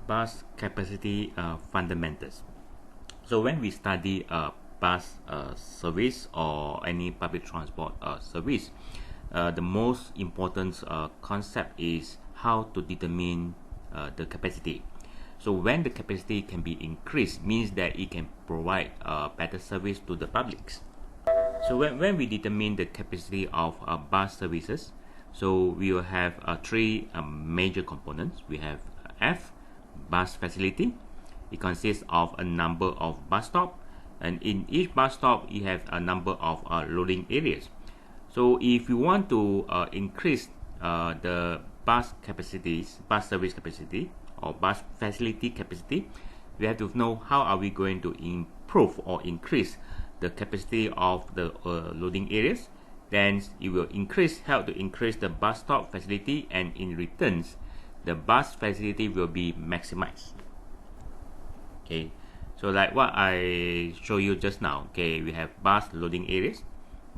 bus capacity fundamentals. So when we study bus service or any public transport service, the most important concept is how to determine the capacity. So when the capacity can be increased, means that it can provide better service to the publics. So when we determine the capacity of bus services, so we will have three major components. We have F, bus facility. It consists of a number of bus stops, and in each bus stop you have a number of loading areas. So if you want to increase the bus capacities, bus service capacity or bus facility capacity, we have to know how are we going to improve or increase the capacity of the loading areas. Then it will help to increase the bus stop facility, and in returns the bus facility will be maximized. Okay, so like what I show you just now, okay, we have bus loading areas,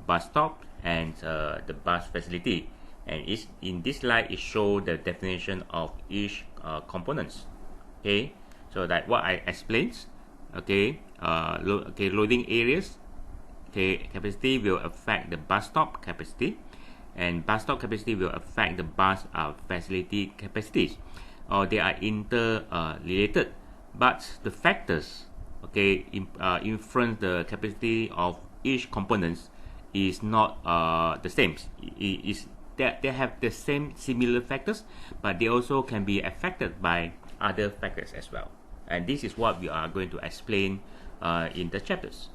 bus stop, and the bus facility, and in this slide it shows the definition of each components. Okay, so like what I explained, okay, loading areas, okay, capacity will affect the bus stop capacity, and bus stop capacity will affect the bus facility capacities, or they are interrelated, but the factors, okay, influence the capacity of each components is not the same. They have the same similar factors, but they also can be affected by other factors as well. And this is what we are going to explain in the chapters.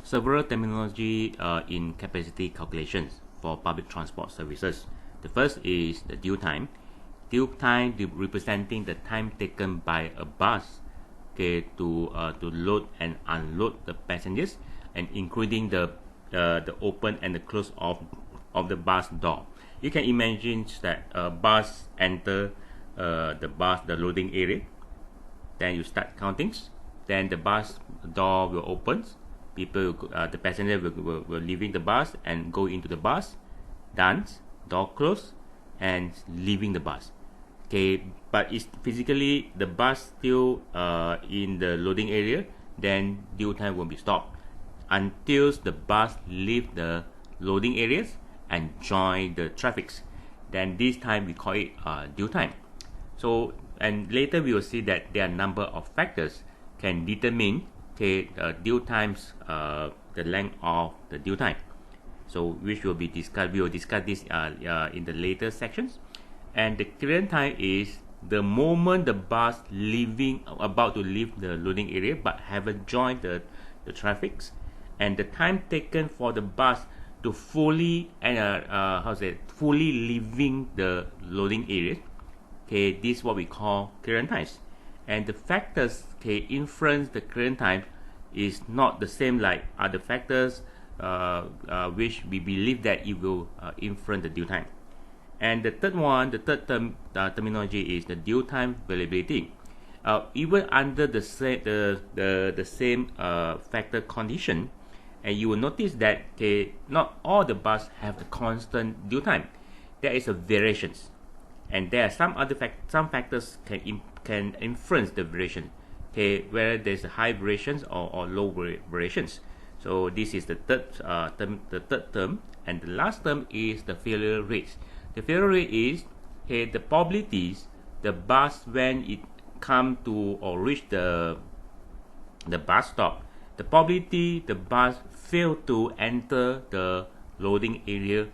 Several terminology in capacity calculations for public transport services. The first is the due time. Due time representing the time taken by a bus, okay, to load and unload the passengers, and including the open and the close of the bus door. You can imagine that a bus enter the loading area, then you start counting, then the bus door will open, the passenger will leaving the bus and go into the bus, done, door close, and leaving the bus. Okay, but it's physically the bus still in the loading area, then due time will be stopped until the bus leave the loading areas and join the traffics. Then this time we call it due time. So, and later we will see that there are a number of factors can determine, okay, due times, the length of the due time. So which will be discussed. We will discuss this in the later sections. And the clearance time is the moment the bus about to leave the loading area but haven't joined the traffics, and the time taken for the bus to fully fully leaving the loading area. Okay, this is what we call clearance times. And the factors, okay, influence the clearance time is not the same like other factors which we believe that it will influence the due time. And the third terminology is the due time variability. Even under the same factor condition, and you will notice that, okay, not all the buses have the constant due time. There is a variations, and there are some other factors can influence the variation. Okay, whether there's a high variations or low variations. So this is the third term, and the last term is the failure rates. The failure rate is, okay, the probabilities the bus when it come to or reach the bus stop, the probability the bus fail to enter the loading area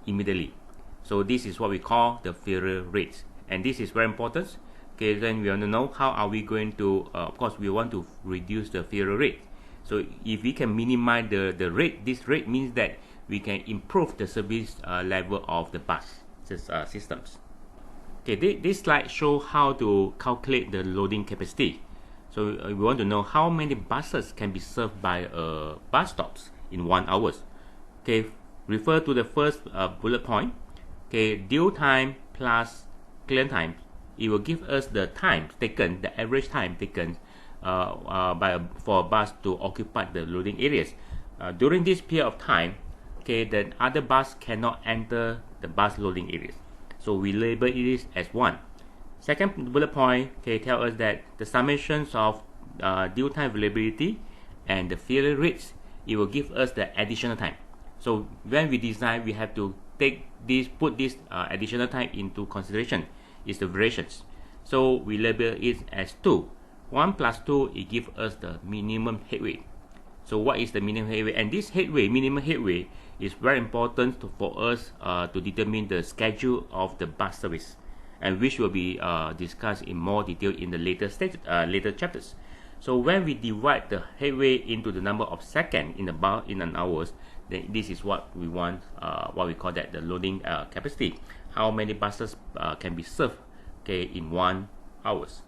immediately. So this is what we call the failure rates, and this is very important. Okay, then we want to know how are we going to, of course we want to reduce the failure rate. So if we can minimize the rate, this rate means that we can improve the service level of the bus systems. Okay, this slide shows how to calculate the loading capacity. So we want to know how many buses can be served by bus stops in 1 hour. Okay, refer to the first bullet point. Okay, due time plus clearance time. It will give us the time taken, the average time taken for a bus to occupy the loading areas. During this period of time, okay, the other bus cannot enter the bus loading areas. So we label it as 1. Second bullet point, okay, tell us that the summations of due time availability and the failure rates, it will give us the additional time. So when we design, we have to put this additional time into consideration. Is the variations. So we label it as 2. 1 plus 2, it gives us the minimum headway. So what is the minimum headway? And this minimum headway, is very important for us to determine the schedule of the bus service, and which will be discussed in more detail in the later chapters. So when we divide the headway into the number of seconds in an hours, then this is what we want, what we call that the loading capacity. How many buses can be served, okay, in 1 hours.